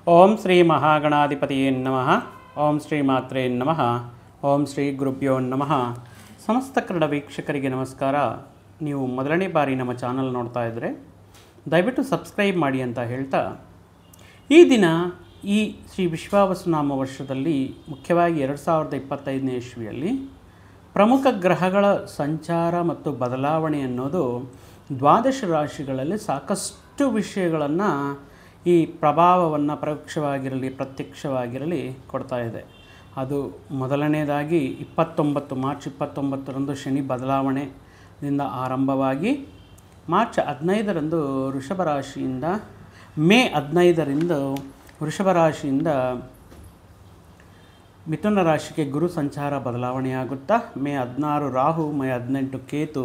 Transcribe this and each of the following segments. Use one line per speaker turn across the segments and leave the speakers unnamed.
ಓಂ ಶ್ರೀ ಮಹಾಗಣಾಧಿಪತಿಯೇ ನಮಃ. ಓಂ ಶ್ರೀ ಮಾತ್ರೇ ನಮಃ. ಓಂ ಶ್ರೀ ಗುರುಭ್ಯೋ ನಮಃ. ಸಮಸ್ತ ಕನ್ನಡ ವೀಕ್ಷಕರಿಗೆ ನಮಸ್ಕಾರ. ನೀವು ಮೊದಲನೇ ಬಾರಿ ನಮ್ಮ ಚಾನಲ್ ನೋಡ್ತಾ ಇದ್ದರೆ ದಯವಿಟ್ಟು ಸಬ್ಸ್ಕ್ರೈಬ್ ಮಾಡಿ ಅಂತ ಹೇಳ್ತಾ, ಈ ದಿನ ಈ ಶ್ರೀ ವಿಶ್ವಾವಸುನಾಮ ವರ್ಷದಲ್ಲಿ ಮುಖ್ಯವಾಗಿ 2025ನೇ ಇಸ್ವಿಯಲ್ಲಿ ಪ್ರಮುಖ ಗ್ರಹಗಳ ಸಂಚಾರ ಮತ್ತು ಬದಲಾವಣೆ ಅನ್ನೋದು ದ್ವಾದಶ ರಾಶಿಗಳಲ್ಲಿ ಸಾಕಷ್ಟು ವಿಷಯಗಳನ್ನು ಈ ಪ್ರಭಾವವನ್ನು ಪರೋಕ್ಷವಾಗಿರಲಿ ಪ್ರತ್ಯಕ್ಷವಾಗಿರಲಿ ಕೊಡ್ತಾ ಇದೆ. ಅದು ಮೊದಲನೇದಾಗಿ ಮಾರ್ಚ್ 29ರಂದು ಶನಿ ಬದಲಾವಣೆಯಿಂದ ಆರಂಭವಾಗಿ ಮಾರ್ಚ್ 15ರಂದು ವೃಷಭ ರಾಶಿಯಿಂದ, ಮೇ 15ರಿಂದ ವೃಷಭ ರಾಶಿಯಿಂದ ಮಿಥುನ ರಾಶಿಗೆ ಗುರು ಸಂಚಾರ ಬದಲಾವಣೆಯಾಗುತ್ತಾ, ಮೇ 16 ರಾಹು, ಮೇ 18 ಕೇತು,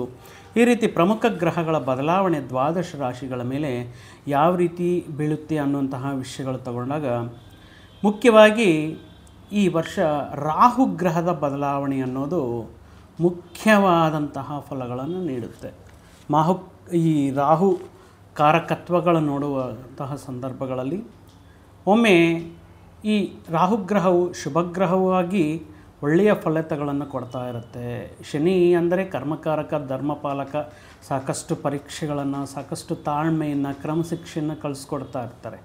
ಈ ರೀತಿ ಪ್ರಮುಖ ಗ್ರಹಗಳ ಬದಲಾವಣೆ ದ್ವಾದಶ ರಾಶಿಗಳ ಮೇಲೆ ಯಾವ ರೀತಿ ಬೀಳುತ್ತೆ ಅನ್ನುವಂತಹ ವಿಷಯಗಳು ತಗೊಂಡಾಗ, ಮುಖ್ಯವಾಗಿ ಈ ವರ್ಷ ರಾಹು ಗ್ರಹದ ಬದಲಾವಣೆ ಅನ್ನೋದು ಮುಖ್ಯವಾದಂತಹ ಫಲಗಳನ್ನು ನೀಡುತ್ತೆ. ಈ ರಾಹು ಕಾರಕತ್ವಗಳು ನೋಡುವಂತಹ ಸಂದರ್ಭಗಳಲ್ಲಿ ಒಮ್ಮೆ ಈ ರಾಹುಗ್ರಹವು ಶುಭಗ್ರಹವಾಗಿ ಒಳ್ಳೆಯ ಫಲಿತಗಳನ್ನು ಕೊಡ್ತಾ ಇರುತ್ತೆ. ಶನಿ ಅಂದರೆ ಕರ್ಮಕಾರಕ, ಧರ್ಮಪಾಲಕ, ಸಾಕಷ್ಟು ಪರೀಕ್ಷೆಗಳನ್ನು, ಸಾಕಷ್ಟು ತಾಳ್ಮೆಯನ್ನು, ಕ್ರಮಶಿಕ್ಷೆಯನ್ನು ಕಳಿಸ್ಕೊಡ್ತಾ ಇರ್ತಾರೆ.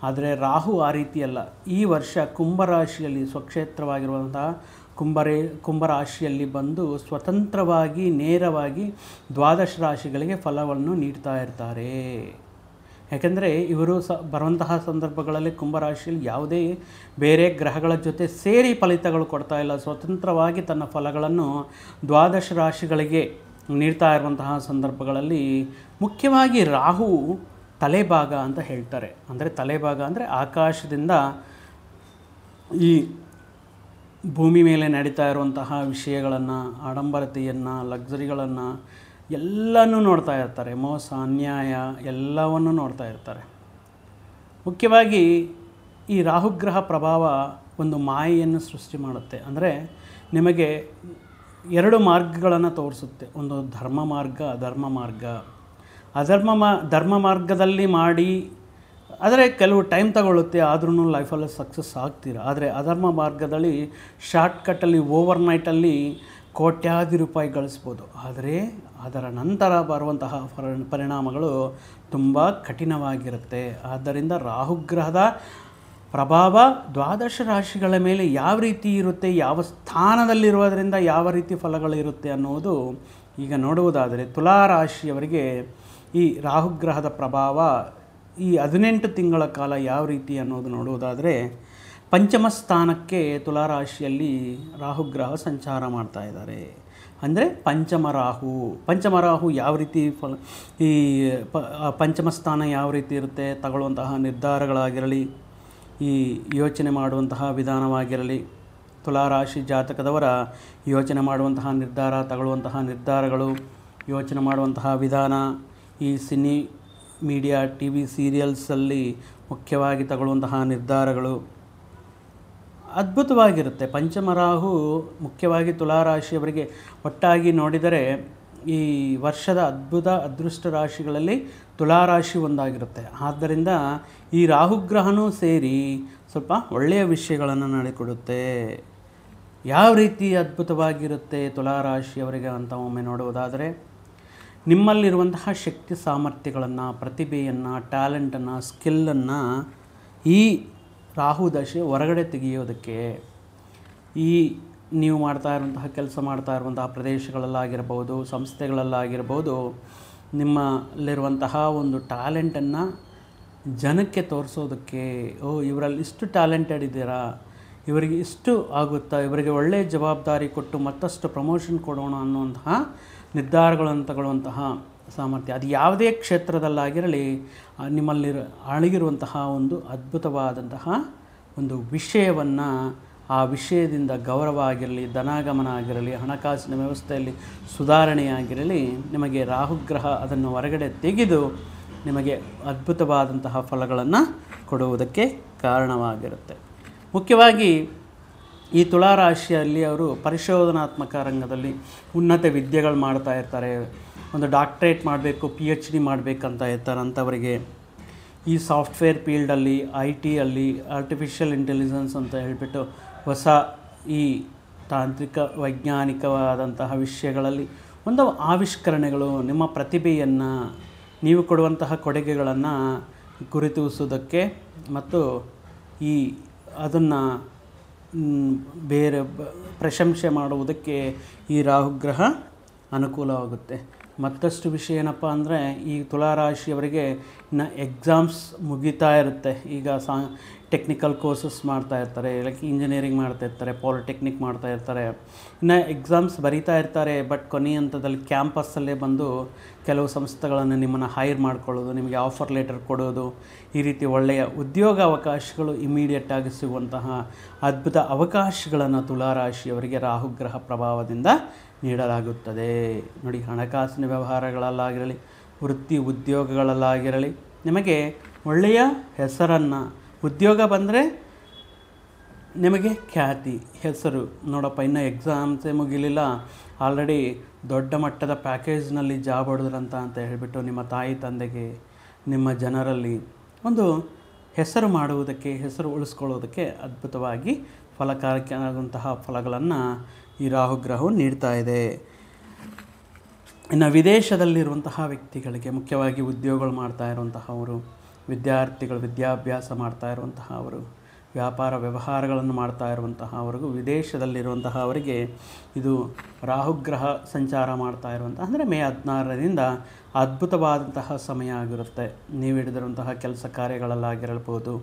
ಆದರೆ ರಾಹು ಆ ರೀತಿಯಲ್ಲ. ಈ ವರ್ಷ ಕುಂಭರಾಶಿಯಲ್ಲಿ ಸ್ವಕ್ಷೇತ್ರವಾಗಿರುವಂತಹ ಕುಂಭರಾಶಿಯಲ್ಲಿ ಬಂದು ಸ್ವತಂತ್ರವಾಗಿ ನೇರವಾಗಿ ದ್ವಾದಶ ರಾಶಿಗಳಿಗೆ ಫಲವನ್ನು ನೀಡ್ತಾ ಇರ್ತಾರೆ. ಯಾಕೆಂದರೆ ಇವರು ಬರುವಂತಹ ಸಂದರ್ಭಗಳಲ್ಲಿ ಕುಂಭರಾಶಿಯಲ್ಲಿ ಯಾವುದೇ ಬೇರೆ ಗ್ರಹಗಳ ಜೊತೆ ಸೇರಿ ಫಲಿತಗಳು ಕೊಡ್ತಾ ಇಲ್ಲ. ಸ್ವತಂತ್ರವಾಗಿ ತನ್ನ ಫಲಗಳನ್ನು ದ್ವಾದಶ ರಾಶಿಗಳಿಗೆ ನೀಡ್ತಾ ಇರುವಂತಹ ಸಂದರ್ಭಗಳಲ್ಲಿ ಮುಖ್ಯವಾಗಿ ರಾಹು ತಲೆಭಾಗ ಅಂತ ಹೇಳ್ತಾರೆ. ಅಂದರೆ ತಲೆಭಾಗ ಅಂದರೆ ಆಕಾಶದಿಂದ ಈ ಭೂಮಿ ಮೇಲೆ ನಡೀತಾ ಇರುವಂತಹ ವಿಷಯಗಳನ್ನು, ಆಡಂಬರತೆಯನ್ನು, ಲಕ್ಸುರಿಗಳನ್ನು ಎಲ್ಲನೂ ನೋಡ್ತಾ ಇರ್ತಾರೆ. ಮೋಸ, ಅನ್ಯಾಯ ಎಲ್ಲವನ್ನು ನೋಡ್ತಾ ಇರ್ತಾರೆ. ಮುಖ್ಯವಾಗಿ ಈ ರಾಹುಗ್ರಹ ಪ್ರಭಾವ ಒಂದು ಮಾಯೆಯನ್ನು ಸೃಷ್ಟಿ ಮಾಡುತ್ತೆ. ಅಂದರೆ ನಿಮಗೆ ಎರಡು ಮಾರ್ಗಗಳನ್ನು ತೋರಿಸುತ್ತೆ. ಒಂದು ಧರ್ಮ ಮಾರ್ಗ, ಅಧರ್ಮ ಮಾರ್ಗ. ಧರ್ಮ ಮಾರ್ಗದಲ್ಲಿ ಮಾಡಿ, ಆದರೆ ಕೆಲವು ಟೈಮ್ ತಗೊಳ್ಳುತ್ತೆ, ಆದ್ರೂ ಲೈಫಲ್ಲಿ ಸಕ್ಸಸ್ ಆಗ್ತೀರ. ಆದರೆ ಅಧರ್ಮ ಮಾರ್ಗದಲ್ಲಿ ಶಾರ್ಟ್ಕಟ್ಟಲ್ಲಿ ಓವರ್ನೈಟಲ್ಲಿ ಕೋಟ್ಯಾದಿ ರೂಪಾಯಿ ಗಳಿಸ್ಬೋದು. ಆದರೆ ಅದರ ನಂತರ ಬರುವಂತಹ ಪರಿಣಾಮಗಳು ತುಂಬ ಕಠಿಣವಾಗಿರುತ್ತೆ. ಆದ್ದರಿಂದ ರಾಹುಗ್ರಹದ ಪ್ರಭಾವ ದ್ವಾದಶ ರಾಶಿಗಳ ಮೇಲೆ ಯಾವ ರೀತಿ ಇರುತ್ತೆ, ಯಾವ ಸ್ಥಾನದಲ್ಲಿರುವುದರಿಂದ ಯಾವ ರೀತಿ ಫಲಗಳಿರುತ್ತೆ ಅನ್ನೋದು ಈಗ ನೋಡುವುದಾದರೆ, ತುಲಾ ರಾಶಿಯವರಿಗೆ ಈ ರಾಹುಗ್ರಹದ ಪ್ರಭಾವ ಈ 18 ತಿಂಗಳ ಕಾಲ ಯಾವ ರೀತಿ ಅನ್ನೋದು ನೋಡುವುದಾದರೆ, ಪಂಚಮ ಸ್ಥಾನಕ್ಕೆ ತುಲಾರಾಶಿಯಲ್ಲಿ ರಾಹುಗ್ರಹ ಸಂಚಾರ ಮಾಡ್ತಾ ಇದ್ದಾರೆ. ಅಂದರೆ ಪಂಚಮ ರಾಹು ಯಾವ ರೀತಿ ಈ ಪಂಚಮ ಸ್ಥಾನ ಯಾವ ರೀತಿ ಇರುತ್ತೆ, ತಗೊಳ್ಳುವಂತಹ ನಿರ್ಧಾರಗಳಾಗಿರಲಿ, ಈ ಯೋಚನೆ ಮಾಡುವಂತಹ ವಿಧಾನವಾಗಿರಲಿ, ತುಲಾರಾಶಿ ಜಾತಕದವರ ಯೋಚನೆ ಮಾಡುವಂತಹ ನಿರ್ಧಾರ, ತಗೊಳ್ಳುವಂತಹ ನಿರ್ಧಾರಗಳು, ಯೋಚನೆ ಮಾಡುವಂತಹ ವಿಧಾನ, ಈ ಸಿನಿ ಮೀಡಿಯಾ, ಟಿ ವಿ ಸೀರಿಯಲ್ಸಲ್ಲಿ ಮುಖ್ಯವಾಗಿ ತಗೊಳ್ಳುವಂತಹ ನಿರ್ಧಾರಗಳು ಅದ್ಭುತವಾಗಿರುತ್ತೆ. ಪಂಚಮರಾಹು ಮುಖ್ಯವಾಗಿ ತುಲಾರಾಶಿಯವರಿಗೆ ಒಟ್ಟಾಗಿ ನೋಡಿದರೆ ಈ ವರ್ಷದ ಅದೃಷ್ಟ ರಾಶಿಗಳಲ್ಲಿ ತುಲಾರಾಶಿ ಒಂದಾಗಿರುತ್ತೆ. ಆದ್ದರಿಂದ ಈ ರಾಹುಗ್ರಹನೂ ಸೇರಿ ಸ್ವಲ್ಪ ಒಳ್ಳೆಯ ವಿಷಯಗಳನ್ನು ನಡೆಕೊಡುತ್ತೆ. ಯಾವ ರೀತಿ ಅದ್ಭುತವಾಗಿರುತ್ತೆ ತುಲಾರಾಶಿಯವರಿಗೆ ಅಂತ ಒಮ್ಮೆ ನೋಡುವುದಾದರೆ, ನಿಮ್ಮಲ್ಲಿರುವಂತಹ ಶಕ್ತಿ ಸಾಮರ್ಥ್ಯಗಳನ್ನು, ಪ್ರತಿಭೆಯನ್ನು, ಟ್ಯಾಲೆಂಟನ್ನು, ಸ್ಕಿಲ್ಲನ್ನು ಈ ರಾಹು ದಶೆ ಹೊರಗಡೆ ತೆಗೆಯೋದಕ್ಕೆ, ಈ ನೀವು ಮಾಡ್ತಾ ಇರುವಂತಹ ಕೆಲಸ ಮಾಡ್ತಾ ಇರುವಂತಹ ಪ್ರದೇಶಗಳಲ್ಲಾಗಿರ್ಬೋದು, ಸಂಸ್ಥೆಗಳಲ್ಲಾಗಿರ್ಬೋದು, ನಿಮ್ಮಲ್ಲಿರುವಂತಹ ಒಂದು ಟ್ಯಾಲೆಂಟನ್ನು ಜನಕ್ಕೆ ತೋರಿಸೋದಕ್ಕೆ, ಇವರಲ್ಲಿ ಇಷ್ಟು ಟ್ಯಾಲೆಂಟೆಡ್ ಇದ್ದೀರಾ, ಇವರಿಗೆ ಇಷ್ಟು ಆಗುತ್ತಾ, ಇವರಿಗೆ ಒಳ್ಳೆಯ ಜವಾಬ್ದಾರಿ ಕೊಟ್ಟು ಮತ್ತಷ್ಟು ಪ್ರಮೋಷನ್ ಕೊಡೋಣ ಅನ್ನುವಂತಹ ನಿರ್ಧಾರಗಳನ್ನು ತಗೊಳ್ಳುವಂತಹ ಸಾಮರ್ಥ್ಯ, ಅದು ಯಾವುದೇ ಕ್ಷೇತ್ರದಲ್ಲಾಗಿರಲಿ ನಿಮ್ಮಲ್ಲಿ ಅಡಗಿರುವಂತಹ ಒಂದು ಅದ್ಭುತವಾದಂತಹ ಒಂದು ವಿಷಯವನ್ನು, ಆ ವಿಷಯದಿಂದ ಗೌರವ ಆಗಿರಲಿ, ಧನಾಗಮನ ಆಗಿರಲಿ, ಹಣಕಾಸಿನ ವ್ಯವಸ್ಥೆಯಲ್ಲಿ ಸುಧಾರಣೆಯಾಗಿರಲಿ, ನಿಮಗೆ ರಾಹುಗ್ರಹ ಅದನ್ನು ಹೊರಗಡೆ ತೆಗೆದು ನಿಮಗೆ ಅದ್ಭುತವಾದಂತಹ ಫಲಗಳನ್ನು ಕೊಡುವುದಕ್ಕೆ ಕಾರಣವಾಗಿರುತ್ತೆ. ಮುಖ್ಯವಾಗಿ ಈ ತುಲಾರಾಶಿಯಲ್ಲಿ ಅವರು ಪರಿಶೋಧನಾತ್ಮಕ ರಂಗದಲ್ಲಿ ಉನ್ನತ ವಿದ್ಯೆಗಳು ಮಾಡ್ತಾ ಇರ್ತಾರೆ. ಒಂದು ಡಾಕ್ಟ್ರೇಟ್ ಮಾಡಬೇಕು, PhD ಮಾಡಬೇಕಂತ ಇರ್ತಾರೆ ಅಂಥವರಿಗೆ ಈ ಸಾಫ್ಟ್ವೇರ್ ಫೀಲ್ಡಲ್ಲಿ, IT ಅಲ್ಲಿ, ಆರ್ಟಿಫಿಷಿಯಲ್ ಇಂಟೆಲಿಜೆನ್ಸ್ ಅಂತ ಹೇಳಿಬಿಟ್ಟು ಹೊಸ ಈ ತಾಂತ್ರಿಕ ವೈಜ್ಞಾನಿಕವಾದಂತಹ ವಿಷಯಗಳಲ್ಲಿ ಒಂದು ಆವಿಷ್ಕರಣೆಗಳು, ನಿಮ್ಮ ಪ್ರತಿಭೆಯನ್ನು, ನೀವು ಕೊಡುವಂತಹ ಕೊಡುಗೆಗಳನ್ನು ಗುರುತಿಸುವುದಕ್ಕೆ ಮತ್ತು ಅದನ್ನು ಬೇರೆ ಪ್ರಶಂಸೆ ಮಾಡುವುದಕ್ಕೆ ಈ ರಾಹುಗ್ರಹ ಅನುಕೂಲವಾಗುತ್ತೆ. ಮತ್ತಷ್ಟು ವಿಷಯ ಏನಪ್ಪ ಅಂದರೆ, ಈ ತುಲಾರಾಶಿಯವರಿಗೆ ಇನ್ನು ಎಕ್ಸಾಮ್ಸ್ ಮುಗಿತಾ ಇರುತ್ತೆ. ಈಗ ಟೆಕ್ನಿಕಲ್ ಕೋರ್ಸಸ್ ಮಾಡ್ತಾ ಇರ್ತಾರೆ, ಲೈಕ್ ಇಂಜಿನಿಯರಿಂಗ್ ಮಾಡ್ತಾ ಇರ್ತಾರೆ, ಪಾಲಿಟೆಕ್ನಿಕ್ ಮಾಡ್ತಾ ಇರ್ತಾರೆ, ಇನ್ನು ಎಕ್ಸಾಮ್ಸ್ ಬರೀತಾ ಇರ್ತಾರೆ. ಬಟ್ ಕೊನೆಯ ಹಂತದಲ್ಲಿ ಕ್ಯಾಂಪಸ್ಸಲ್ಲೇ ಬಂದು ಕೆಲವು ಸಂಸ್ಥೆಗಳನ್ನು ನಿಮ್ಮನ್ನು ಹೈರ್ ಮಾಡ್ಕೊಳ್ಳೋದು, ನಿಮಗೆ ಆಫರ್ ಲೆಟರ್ ಕೊಡೋದು, ಈ ರೀತಿ ಒಳ್ಳೆಯ ಉದ್ಯೋಗ ಅವಕಾಶಗಳು ಇಮಿಡಿಯೇಟಾಗಿ ಸಿಗುವಂತಹ ಅದ್ಭುತ ಅವಕಾಶಗಳನ್ನು ತುಲಾರಾಶಿಯವರಿಗೆ ರಾಹುಗ್ರಹ ಪ್ರಭಾವದಿಂದ ನೀಡಲಾಗುತ್ತದೆ. ನೋಡಿ, ಹಣಕಾಸಿನ ವ್ಯವಹಾರಗಳಲ್ಲಾಗಿರಲಿ, ವೃತ್ತಿ ಉದ್ಯೋಗಗಳಲ್ಲಾಗಿರಲಿ, ನಿಮಗೆ ಒಳ್ಳೆಯ ಹೆಸರನ್ನು, ಉದ್ಯೋಗ ಬಂದರೆ ನಿಮಗೆ ಖ್ಯಾತಿ, ಹೆಸರು. ನೋಡಪ್ಪ, ಇನ್ನೂ ಎಕ್ಸಾಮ್ಸೇ ಮುಗಿಲಿಲ್ಲ, ಆಲ್ರೆಡಿ ದೊಡ್ಡ ಮಟ್ಟದ ಪ್ಯಾಕೇಜ್ನಲ್ಲಿ ಜಾಬ್ ಹೊಡೆದ್ರಂತ ಅಂತ ಹೇಳಿಬಿಟ್ಟು ನಿಮ್ಮ ತಾಯಿ ತಂದೆಗೆ, ನಿಮ್ಮ ಜನರಲ್ಲಿ ಒಂದು ಹೆಸರು ಮಾಡುವುದಕ್ಕೆ, ಹೆಸರು ಉಳಿಸ್ಕೊಳ್ಳೋದಕ್ಕೆ ಅದ್ಭುತವಾಗಿ ಫಲಕಾರಿಯಾದಂತಹ ಫಲಗಳನ್ನು ಈ ರಾಹುಗ್ರಹವು ನೀಡ್ತಾ ಇದೆ. ಇನ್ನು ವಿದೇಶದಲ್ಲಿರುವಂತಹ ವ್ಯಕ್ತಿಗಳಿಗೆ, ಮುಖ್ಯವಾಗಿ ಉದ್ಯೋಗಗಳು ಮಾಡ್ತಾ ಇರುವಂತಹವರು, ವಿದ್ಯಾರ್ಥಿಗಳು ವಿದ್ಯಾಭ್ಯಾಸ ಮಾಡ್ತಾ ಇರುವಂತಹವರು, ವ್ಯಾಪಾರ ವ್ಯವಹಾರಗಳನ್ನು ಮಾಡ್ತಾ ಇರುವಂತಹವರಿಗೂ, ವಿದೇಶದಲ್ಲಿರುವಂತಹ ಅವರಿಗೆ ಇದು ರಾಹುಗ್ರಹ ಸಂಚಾರ ಮಾಡ್ತಾ ಅಂದರೆ ಮೇ 16ರಿಂದ ಅದ್ಭುತವಾದಂತಹ ಸಮಯ ಆಗಿರುತ್ತೆ. ನೀವು ಹಿಡಿದಿರುವಂತಹ ಕೆಲಸ ಕಾರ್ಯಗಳಲ್ಲಾಗಿರಬಹುದು,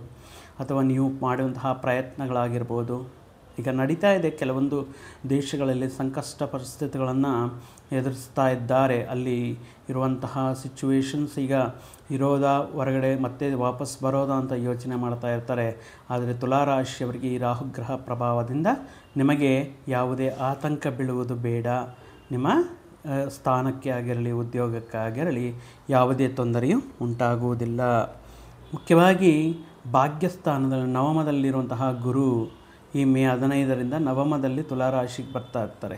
ಅಥವಾ ನೀವು ಮಾಡುವಂತಹ ಪ್ರಯತ್ನಗಳಾಗಿರ್ಬೋದು. ಈಗ ನಡೀತಾ ಇದೆ, ಕೆಲವೊಂದು ದೇಶಗಳಲ್ಲಿ ಸಂಕಷ್ಟ ಪರಿಸ್ಥಿತಿಗಳನ್ನು ಎದುರಿಸ್ತಾ ಇದ್ದಾರೆ. ಅಲ್ಲಿ ಇರುವಂತಹ ಸಿಚುವೇಶನ್ಸ್ ಈಗ ಇರೋದಾ, ಹೊರಗಡೆ ಮತ್ತೆ ವಾಪಸ್ ಬರೋದಾ ಅಂತ ಯೋಚನೆ ಮಾಡ್ತಾ ಇರ್ತಾರೆ. ಆದರೆ ತುಲಾರಾಶಿಯವರಿಗೆ ಈ ರಾಹುಗ್ರಹ ಪ್ರಭಾವದಿಂದ ನಿಮಗೆ ಯಾವುದೇ ಆತಂಕ ಬೀಳುವುದು ಬೇಡ. ನಿಮ್ಮ ಸ್ಥಾನಕ್ಕೆ ಆಗಿರಲಿ, ಉದ್ಯೋಗಕ್ಕಾಗಿರಲಿ ಯಾವುದೇ ತೊಂದರೆಯೂ ಉಂಟಾಗುವುದಿಲ್ಲ. ಮುಖ್ಯವಾಗಿ ಭಾಗ್ಯಸ್ಥಾನದಲ್ಲಿ ನವಮದಲ್ಲಿರುವಂತಹ ಗುರು ಈ ಮೇ 15ರಿಂದ ನವಮದಲ್ಲಿ ತುಲಾರಾಶಿಗೆ ಬರ್ತಾ ಇರ್ತಾರೆ.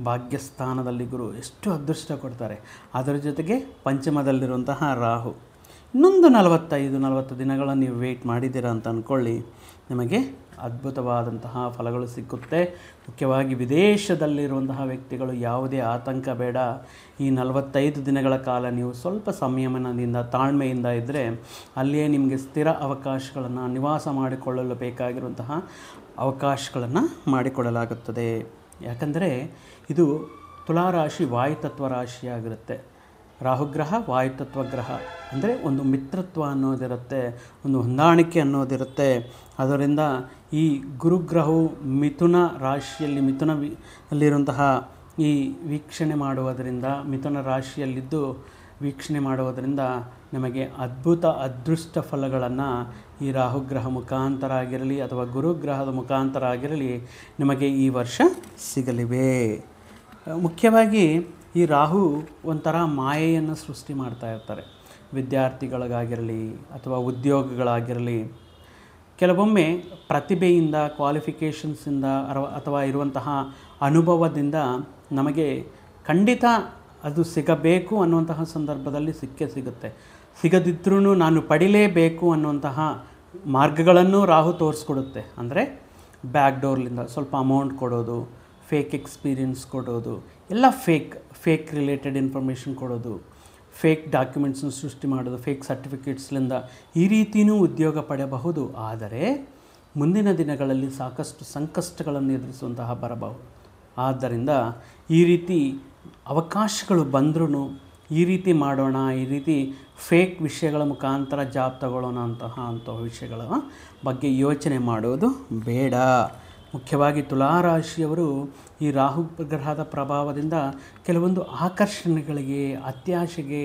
ಭಾಗ್ಯಸ್ಥಾನದಲ್ಲಿ ಗುರು ಎಷ್ಟು ಅದೃಷ್ಟ ಕೊಡ್ತಾರೆ. ಅದರ ಜೊತೆಗೆ ಪಂಚಮದಲ್ಲಿರುವಂತಹ ರಾಹು. ಇನ್ನೊಂದು 40 ದಿನಗಳನ್ನು ನೀವು ವೆಯ್ಟ್ ಮಾಡಿದ್ದೀರಾ ಅಂತ ಅಂದ್ಕೊಳ್ಳಿ, ನಿಮಗೆ ಅದ್ಭುತವಾದಂತಹ ಫಲಗಳು ಸಿಕ್ಕುತ್ತೆ. ಮುಖ್ಯವಾಗಿ ವಿದೇಶದಲ್ಲಿರುವಂತಹ ವ್ಯಕ್ತಿಗಳು ಯಾವುದೇ ಆತಂಕ ಬೇಡ. ಈ 45 ದಿನಗಳ ಕಾಲ ನೀವು ಸ್ವಲ್ಪ ಸಂಯಮನದಿಂದ, ತಾಳ್ಮೆಯಿಂದ ಇದ್ದರೆ ಅಲ್ಲಿಯೇ ನಿಮಗೆ ಸ್ಥಿರ ಅವಕಾಶಗಳನ್ನು, ನಿವಾಸ ಮಾಡಿಕೊಳ್ಳಲು ಬೇಕಾಗಿರುವಂತಹ ಅವಕಾಶಗಳನ್ನು ಮಾಡಿಕೊಡಲಾಗುತ್ತದೆ. ಯಾಕಂದರೆ ಇದು ತುಲಾರಾಶಿ ವಾಯುತತ್ವ ರಾಶಿಯಾಗಿರುತ್ತೆ. ರಾಹುಗ್ರಹ ವಾಯುತತ್ವ ಗ್ರಹ ಅಂದರೆ ಒಂದು ಮಿತ್ರತ್ವ ಅನ್ನೋದಿರುತ್ತೆ, ಒಂದು ಹೊಂದಾಣಿಕೆ ಅನ್ನೋದಿರುತ್ತೆ. ಅದರಿಂದ ಈ ಗುರುಗ್ರಹವು ಮಿಥುನ ರಾಶಿಯಲ್ಲಿ, ಅಲ್ಲಿರುವಂತಹ ಈ ವೀಕ್ಷಣೆ ಮಾಡುವುದರಿಂದ, ಮಿಥುನ ರಾಶಿಯಲ್ಲಿದ್ದು ವೀಕ್ಷಣೆ ಮಾಡುವುದರಿಂದ ನಮಗೆ ಅದ್ಭುತ ಅದೃಷ್ಟ ಫಲಗಳನ್ನು ಈ ರಾಹುಗ್ರಹ ಮುಖಾಂತರ ಆಗಿರಲಿ ಅಥವಾ ಗುರುಗ್ರಹದ ಮುಖಾಂತರ ಆಗಿರಲಿ ನಿಮಗೆ ಈ ವರ್ಷ ಸಿಗಲಿವೆ. ಮುಖ್ಯವಾಗಿ ಈ ರಾಹು ಒಂಥರ ಮಾಯೆಯನ್ನು ಸೃಷ್ಟಿ ಮಾಡ್ತಾ ಇರ್ತಾರೆ. ವಿದ್ಯಾರ್ಥಿಗಳಿಗಾಗಿರಲಿ ಅಥವಾ ಉದ್ಯೋಗಗಳಾಗಿರಲಿ, ಕೆಲವೊಮ್ಮೆ ಪ್ರತಿಭೆಯಿಂದ, ಕ್ವಾಲಿಫಿಕೇಷನ್ಸಿಂದ ಅಥವಾ ಇರುವಂತಹ ಅನುಭವದಿಂದ ನಮಗೆ ಖಂಡಿತ ಅದು ಸಿಗಬೇಕು ಅನ್ನುವಂತಹ ಸಂದರ್ಭದಲ್ಲಿ ಸಿಗುತ್ತೆ. ಸಿಗದಿದ್ರೂ ನಾನು ಪಡಿಲೇಬೇಕು ಅನ್ನುವಂತಹ ಮಾರ್ಗಗಳನ್ನು ರಾಹು ತೋರಿಸ್ಕೊಡುತ್ತೆ. ಅಂದರೆ ಬ್ಯಾಕ್ ಡೋರ್ಲಿಂದ ಸ್ವಲ್ಪ ಅಮೌಂಟ್ ಕೊಡೋದು, ಫೇಕ್ ಎಕ್ಸ್ಪೀರಿಯನ್ಸ್ ಕೊಡೋದು, ಎಲ್ಲ ಫೇಕ್ ರಿಲೇಟೆಡ್ ಇನ್ಫಾರ್ಮೇಷನ್ ಕೊಡೋದು, ಫೇಕ್ ಡಾಕ್ಯುಮೆಂಟ್ಸನ್ನು ಸೃಷ್ಟಿ ಮಾಡೋದು, ಫೇಕ್ ಸರ್ಟಿಫಿಕೇಟ್ಸ್ಲಿಂದ ಈ ರೀತಿಯೂ ಉದ್ಯೋಗ ಪಡೆಯಬಹುದು. ಆದರೆ ಮುಂದಿನ ದಿನಗಳಲ್ಲಿ ಸಾಕಷ್ಟು ಸಂಕಷ್ಟಗಳನ್ನು ಎದುರಿಸುವಂತಹ ಬರಬಹುದು. ಆದ್ದರಿಂದ ಈ ರೀತಿ ಅವಕಾಶಗಳು ಬಂದ್ರೂ ಈ ರೀತಿ ಮಾಡೋಣ, ಈ ರೀತಿ ಫೇಕ್ ವಿಷಯಗಳ ಮುಖಾಂತರ ಜಾಬ್ ತಗೊಳ್ಳೋಣ ಅಂತಹ ವಿಷಯಗಳ ಬಗ್ಗೆ ಯೋಚನೆ ಮಾಡೋದು ಬೇಡ. ಮುಖ್ಯವಾಗಿ ತುಲಾರಾಶಿಯವರು ಈ ರಾಹು ಗ್ರಹದ ಪ್ರಭಾವದಿಂದ ಕೆಲವೊಂದು ಆಕರ್ಷಣೆಗಳಿಗೆ, ಅತ್ಯಾಶೆಗೆ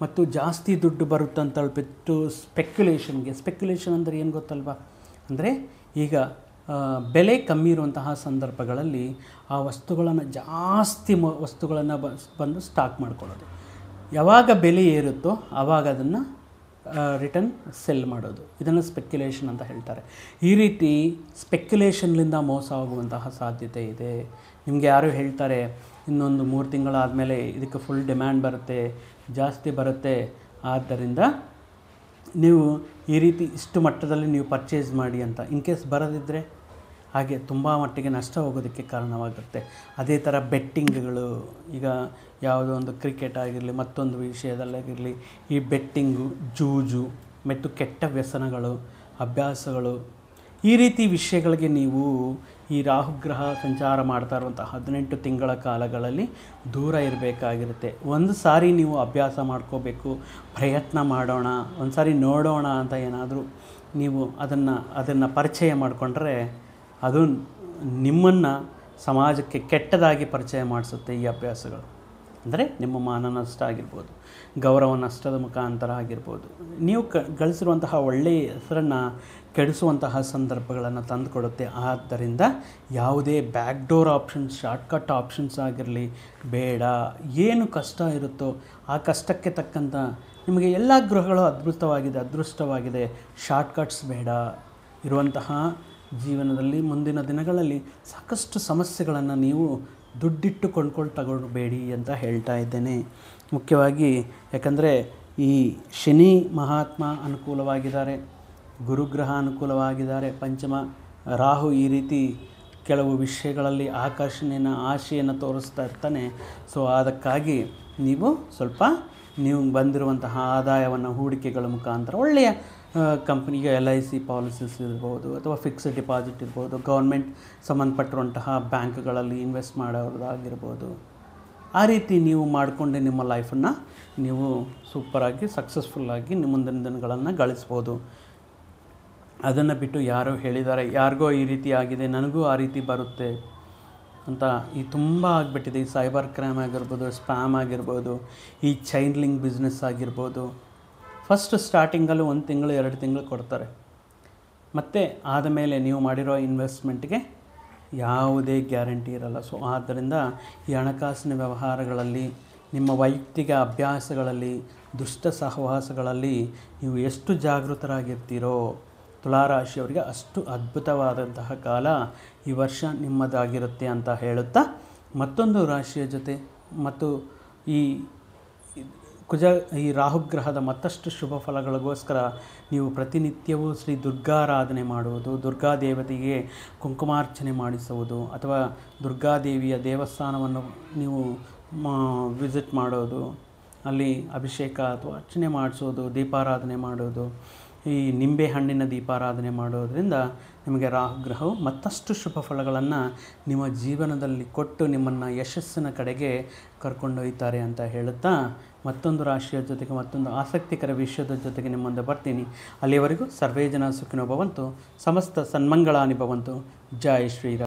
ಮತ್ತು ಜಾಸ್ತಿ ದುಡ್ಡು ಬರುತ್ತಂತ ತಲುಪಿಟ್ಟು ಸ್ಪೆಕ್ಯುಲೇಷನ್ ಅಂದರೆ ಏನು ಗೊತ್ತಲ್ವಾ? ಅಂದರೆ ಈಗ ಬೆಲೆ ಕಮ್ಮಿ ಇರುವಂತಹ ಸಂದರ್ಭಗಳಲ್ಲಿ ಆ ವಸ್ತುಗಳನ್ನು ಜಾಸ್ತಿ ವಸ್ತುಗಳನ್ನು ಬಂದು ಸ್ಟಾಕ್ ಮಾಡ್ಕೊಳ್ಳೋದು. ಯಾವಾಗ ಬೆಲೆ ಏರುತ್ತೋ ಆವಾಗ ಅದನ್ನು ರಿಟರ್ನ್ ಸೆಲ್ ಮಾಡೋದು, ಇದನ್ನು ಸ್ಪೆಕ್ಯುಲೇಷನ್ ಅಂತ ಹೇಳ್ತಾರೆ. ಈ ರೀತಿ ಸ್ಪೆಕ್ಯುಲೇಷನ್ಲಿಂದ ಮೋಸ ಆಗುವಂತಹ ಸಾಧ್ಯತೆ ಇದೆ. ನಿಮಗೆ ಯಾರು ಹೇಳ್ತಾರೆ ಇನ್ನೊಂದು 3 ತಿಂಗಳಾದಮೇಲೆ ಇದಕ್ಕೆ ಫುಲ್ ಡಿಮ್ಯಾಂಡ್ ಬರುತ್ತೆ, ಜಾಸ್ತಿ ಬರುತ್ತೆ, ಆದ್ದರಿಂದ ನೀವು ಈ ರೀತಿ ಇಷ್ಟು ಮಟ್ಟದಲ್ಲಿ ನೀವು ಪರ್ಚೇಸ್ ಮಾಡಿ ಅಂತ. ಇನ್ ಕೇಸ್ ಬರದಿದ್ದರೆ ಹಾಗೆ ತುಂಬ ಮಟ್ಟಿಗೆ ನಷ್ಟ ಹೋಗೋದಕ್ಕೆ ಕಾರಣವಾಗುತ್ತೆ. ಅದೇ ಥರ ಬೆಟ್ಟಿಂಗ್ಗಳು, ಈಗ ಯಾವುದೋ ಒಂದು ಕ್ರಿಕೆಟ್ ಆಗಿರಲಿ, ಮತ್ತೊಂದು ವಿಷಯದಲ್ಲಾಗಿರಲಿ, ಈ ಬೆಟ್ಟಿಂಗು, ಜೂಜು ಮತ್ತು ಕೆಟ್ಟ ವ್ಯಸನಗಳು, ಅಭ್ಯಾಸಗಳು, ಈ ರೀತಿ ವಿಷಯಗಳಿಗೆ ನೀವು ಈ ರಾಹುಗ್ರಹ ಸಂಚಾರ ಮಾಡ್ತಾ ಇರುವಂಥ 18 ತಿಂಗಳ ಕಾಲಗಳಲ್ಲಿ ದೂರ ಇರಬೇಕಾಗಿರುತ್ತೆ. ಒಂದು ಸಾರಿ ನೀವು ಅಭ್ಯಾಸ ಮಾಡ್ಕೋಬೇಕು, ಪ್ರಯತ್ನ ಮಾಡೋಣ, ಒಂದು ಸಾರಿ ನೋಡೋಣ ಅಂತ ಏನಾದರೂ ನೀವು ಅದನ್ನು ಪರಿಚಯ ಮಾಡಿಕೊಂಡ್ರೆ ಅದು ನಿಮ್ಮನ್ನು ಸಮಾಜಕ್ಕೆ ಕೆಟ್ಟದಾಗಿ ಪರಿಚಯ ಮಾಡಿಸುತ್ತೆ. ಈ ಅಭ್ಯಾಸಗಳು ಅಂದರೆ ನಿಮ್ಮ ಮಾನ ನಷ್ಟ ಆಗಿರ್ಬೋದು, ಗೌರವ ನಷ್ಟದ ಮುಖಾಂತರ ಆಗಿರ್ಬೋದು, ನೀವು ಗಳಿಸಿರುವಂತಹ ಒಳ್ಳೆಯ ಹೆಸರನ್ನು ಕೆಡಿಸುವಂತಹ ಸಂದರ್ಭಗಳನ್ನು ತಂದುಕೊಡುತ್ತೆ. ಆದ್ದರಿಂದ ಯಾವುದೇ ಬ್ಯಾಕ್ಡೋರ್ ಆಪ್ಷನ್ಸ್, ಶಾರ್ಟ್ಕಟ್ ಆಪ್ಷನ್ಸ್ ಆಗಿರಲಿ ಬೇಡ. ಏನು ಕಷ್ಟ ಇರುತ್ತೋ ಆ ಕಷ್ಟಕ್ಕೆ ತಕ್ಕಂಥ ನಿಮಗೆ ಎಲ್ಲ ಗ್ರಹಗಳು ಅದೃಷ್ಟವಾಗಿದೆ. ಶಾರ್ಟ್ಕಟ್ಸ್ ಬೇಡ. ಇರುವಂತಹ ಜೀವನದಲ್ಲಿ ಮುಂದಿನ ದಿನಗಳಲ್ಲಿ ಸಾಕಷ್ಟು ಸಮಸ್ಯೆಗಳನ್ನು ನೀವು ದುಡ್ಡಿಟ್ಟು ತಗೊಳ್ಬೇಡಿ ಅಂತ ಹೇಳ್ತಾ ಇದ್ದೇನೆ. ಮುಖ್ಯವಾಗಿ ಯಾಕಂದರೆ ಈ ಶನಿ ಮಹಾತ್ಮ ಅನುಕೂಲವಾಗಿದ್ದಾರೆ, ಗುರುಗ್ರಹ ಅನುಕೂಲವಾಗಿದ್ದಾರೆ, ಪಂಚಮ ರಾಹು ಈ ರೀತಿ ಕೆಲವು ವಿಷಯಗಳಲ್ಲಿ ಆಶೆಯನ್ನು ತೋರಿಸ್ತಾ ಇರ್ತಾನೆ. ಸೊ ಅದಕ್ಕಾಗಿ ನೀವು ಸ್ವಲ್ಪ ನೀವು ಬಂದಿರುವಂತಹ ಆದಾಯವನ್ನು ಹೂಡಿಕೆಗಳ ಮುಖಾಂತರ ಒಳ್ಳೆಯ ಕಂಪ್ನಿಗೆ LIC ಪಾಲಿಸೀಸ್ ಇರ್ಬೋದು, ಅಥವಾ ಫಿಕ್ಸ್ಡ್ ಡಿಪಾಸಿಟ್ ಇರ್ಬೋದು, ಗೌರ್ಮೆಂಟ್ ಸಂಬಂಧಪಟ್ಟಿರುವಂತಹ ಬ್ಯಾಂಕ್ಗಳಲ್ಲಿ ಇನ್ವೆಸ್ಟ್ ಮಾಡೋದಾಗಿರ್ಬೋದು, ಆ ರೀತಿ ನೀವು ಮಾಡಿಕೊಂಡೆ ನಿಮ್ಮ ಲೈಫನ್ನು ನೀವು ಸೂಪರಾಗಿ ಸಕ್ಸಸ್ಫುಲ್ಲಾಗಿ ನಿಮ್ಮ ಮುಂದಿನ ದಿನಗಳನ್ನು ಗಳಿಸ್ಬೋದು. ಅದನ್ನು ಬಿಟ್ಟು ಯಾರೋ ಹೇಳಿದ್ದಾರೆ, ಯಾರಿಗೋ ಈ ರೀತಿ ಆಗಿದೆ, ನನಗೂ ಆ ರೀತಿ ಬರುತ್ತೆ ಅಂತ ಈ ತುಂಬ ಆಗಿಬಿಟ್ಟಿದೆ. ಈ ಸೈಬರ್ ಕ್ರೈಮ್ ಆಗಿರ್ಬೋದು, ಸ್ಪ್ಯಾಮ್ ಆಗಿರ್ಬೋದು, ಈ ಚೈನ್ ಲಿಂಕ್ ಬಿಸ್ನೆಸ್ ಆಗಿರ್ಬೋದು. ಫಸ್ಟ್ ಸ್ಟಾರ್ಟಿಂಗಲ್ಲಿ 1 ತಿಂಗಳು 2 ತಿಂಗಳು ಕೊಡ್ತಾರೆ, ಮತ್ತು ಆದಮೇಲೆ ನೀವು ಮಾಡಿರೋ ಇನ್ವೆಸ್ಟ್ಮೆಂಟ್ಗೆ ಯಾವುದೇ ಗ್ಯಾರಂಟಿ ಇರಲ್ಲ. ಸೊ ಆದ್ದರಿಂದ ಈ ಹಣಕಾಸಿನ ವ್ಯವಹಾರಗಳಲ್ಲಿ, ನಿಮ್ಮ ವೈಯಕ್ತಿಕ ಅಭ್ಯಾಸಗಳಲ್ಲಿ, ದುಷ್ಟ ಸಹವಾಸಗಳಲ್ಲಿ ನೀವು ಎಷ್ಟು ಜಾಗೃತರಾಗಿರ್ತೀರೋ ತುಲಾರಾಶಿಯವರಿಗೆ ಅಷ್ಟು ಅದ್ಭುತವಾದಂತಹ ಕಾಲ ಈ ವರ್ಷ ನಿಮ್ಮದಾಗಿರುತ್ತೆ ಅಂತ ಹೇಳುತ್ತಾ, ಮತ್ತೊಂದು ರಾಶಿಯ ಜೊತೆ ಮತ್ತು ಈ ರಾಹುಗ್ರಹದ ಮತ್ತಷ್ಟು ಶುಭ ಫಲಗಳಿಗೋಸ್ಕರ ನೀವು ಪ್ರತಿನಿತ್ಯವೂ ಶ್ರೀ ದುರ್ಗಾರಾಧನೆ ಮಾಡುವುದು, ದುರ್ಗಾದೇವತೆಗೆ ಕುಂಕುಮಾರ್ಚನೆ ಮಾಡಿಸುವುದು, ಅಥವಾ ದುರ್ಗಾದೇವಿಯ ದೇವಸ್ಥಾನವನ್ನು ನೀವು ವಿಸಿಟ್ ಮಾಡೋದು, ಅಲ್ಲಿ ಅಭಿಷೇಕ ಅಥವಾ ಅರ್ಚನೆ ಮಾಡಿಸೋದು, ದೀಪಾರಾಧನೆ ಮಾಡೋದು, ಈ ನಿಂಬೆ ಹಣ್ಣಿನ ದೀಪಾರಾಧನೆ ಮಾಡೋದರಿಂದ ನಿಮಗೆ ರಾಹುಗ್ರಹವು ಮತ್ತಷ್ಟು ಶುಭ ಫಲಗಳನ್ನು ನಿಮ್ಮ ಜೀವನದಲ್ಲಿ ಕೊಟ್ಟು ನಿಮ್ಮನ್ನು ಯಶಸ್ಸಿನ ಕಡೆಗೆ ಕರ್ಕೊಂಡೊಯ್ತಾರೆ ಅಂತ ಹೇಳುತ್ತಾ, ಮತ್ತೊಂದು ರಾಶಿಯ ಜೊತೆಗೆ ಮತ್ತೊಂದು ಆಸಕ್ತಿಕರ ವಿಷಯದ ಜೊತೆಗೆ ನಿಮ್ಮ ಮುಂದೆ ಬರ್ತೀನಿ. ಅಲ್ಲಿಯವರೆಗೂ ಸರ್ವೇ ಜನ ಸುಖಿನೋ ಭವಂತು, ಸಮಸ್ತ ಸನ್ಮಂಗಳಾನಿ ಭವಂತು. ಜೈ ಶ್ರೀರಾಮ್.